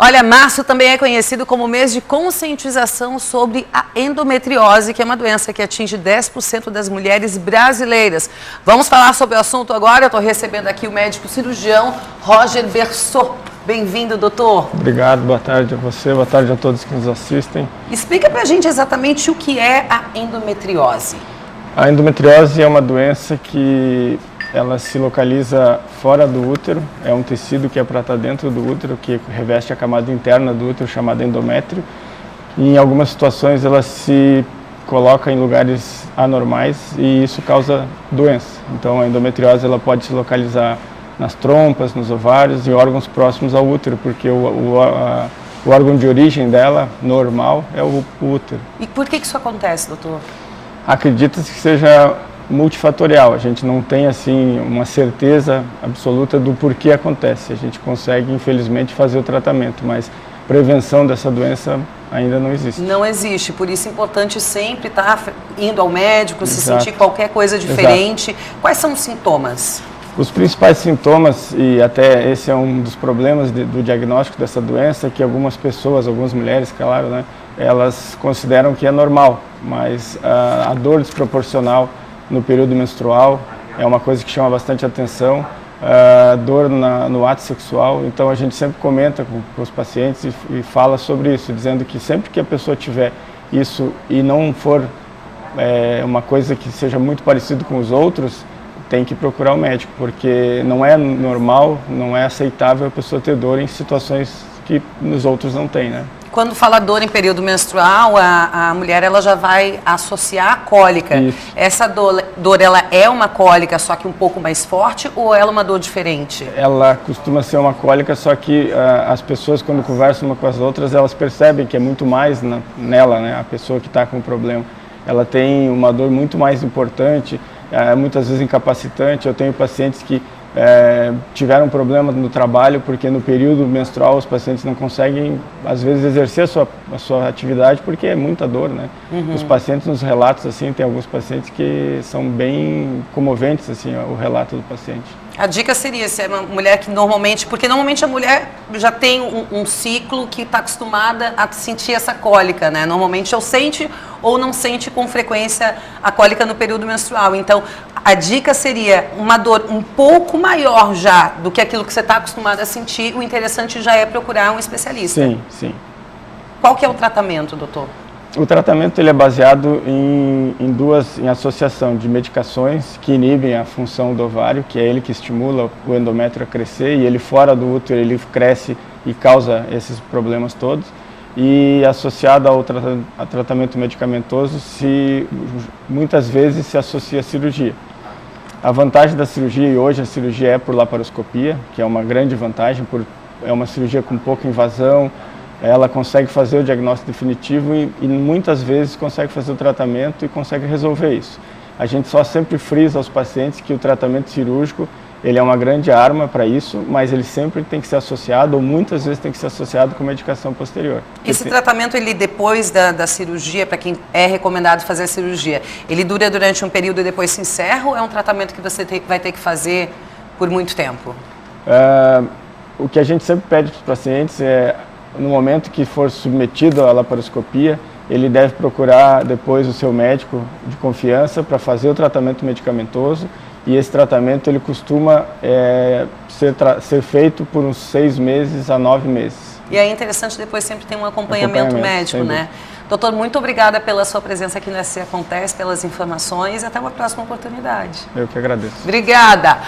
Olha, março também é conhecido como mês de conscientização sobre a endometriose, que é uma doença que atinge 10% das mulheres brasileiras. Vamos falar sobre o assunto agora. Eu estou recebendo aqui o médico cirurgião Roger Bersot. Bem-vindo, doutor. Obrigado, boa tarde a você, boa tarde a todos que nos assistem. Explica pra gente exatamente o que é a endometriose. A endometriose é uma doença que ela se localiza fora do útero, é um tecido que é para estar dentro do útero, que reveste a camada interna do útero, chamada endométrio. E em algumas situações ela se coloca em lugares anormais e isso causa doença. Então a endometriose ela pode se localizar nas trompas, nos ovários e órgãos próximos ao útero, porque o órgão de origem dela, normal, é o útero. E por que isso acontece, doutor? Acredita-se que seja multifatorial, a gente não tem assim uma certeza absoluta do porquê acontece. A gente consegue, infelizmente, fazer o tratamento, mas prevenção dessa doença ainda não existe. Não existe, por isso é importante sempre estar indo ao médico, se Exato. sentir qualquer coisa diferente. Exato. Quais são os sintomas? Os principais sintomas, e até esse é um dos problemas do diagnóstico dessa doença, que algumas pessoas, algumas mulheres, claro, né, elas consideram que é normal, mas a dor desproporcional no período menstrual é uma coisa que chama bastante atenção, dor no ato sexual. Então a gente sempre comenta com os pacientes e fala sobre isso, dizendo que sempre que a pessoa tiver isso e não for uma coisa que seja muito parecido com os outros, tem que procurar o médico, porque não é normal, não é aceitável a pessoa ter dor em situações que nos outros não tem, né? Quando fala dor em período menstrual, a mulher ela já vai associar a cólica. Isso. Essa dor ela é uma cólica, só que um pouco mais forte, ou ela é uma dor diferente? Ela costuma ser uma cólica, só que as pessoas, quando conversam uma com as outras, elas percebem que é muito mais nela, né? A pessoa que está com o problema. Ela tem uma dor muito mais importante, muitas vezes incapacitante. Eu tenho pacientes que tiveram problema no trabalho porque no período menstrual os pacientes não conseguem, às vezes, exercer a sua atividade porque é muita dor, né? Uhum. Os pacientes, nos relatos, assim, tem alguns pacientes que são bem comoventes, assim, o relato do paciente. A dica seria, se é uma mulher que normalmente, porque normalmente a mulher já tem um ciclo que está acostumada a sentir essa cólica, né? Normalmente ou sente ou não sente com frequência a cólica no período menstrual. Então, a dica seria uma dor um pouco maior já do que aquilo que você está acostumado a sentir. O interessante já é procurar um especialista. Sim, sim. Qual que é o tratamento, doutor? O tratamento ele é baseado em associação de medicações que inibem a função do ovário, que é ele que estimula o endométrio a crescer, e ele fora do útero ele cresce e causa esses problemas todos. E associado ao tratamento medicamentoso, muitas vezes se associa a cirurgia. A vantagem da cirurgia, e hoje a cirurgia é por laparoscopia, que é uma grande vantagem, é uma cirurgia com pouca invasão, ela consegue fazer o diagnóstico definitivo e muitas vezes consegue fazer o tratamento e consegue resolver isso. A gente só sempre frisa aos pacientes que o tratamento cirúrgico ele é uma grande arma para isso, mas ele sempre tem que ser associado, ou muitas vezes tem que ser associado com medicação posterior. Esse tratamento, ele depois da cirurgia, para quem é recomendado fazer a cirurgia, ele dura durante um período e depois se encerra, ou é um tratamento que você vai ter que fazer por muito tempo? O que a gente sempre pede para os pacientes é, no momento que for submetido à laparoscopia, ele deve procurar depois o seu médico de confiança para fazer o tratamento medicamentoso, e esse tratamento ele costuma ser feito por uns 6 meses a 9 meses. E é interessante depois sempre ter um acompanhamento médico, né? Doutor, muito obrigada pela sua presença aqui no SC Acontece, pelas informações e até uma próxima oportunidade. Eu que agradeço. Obrigada.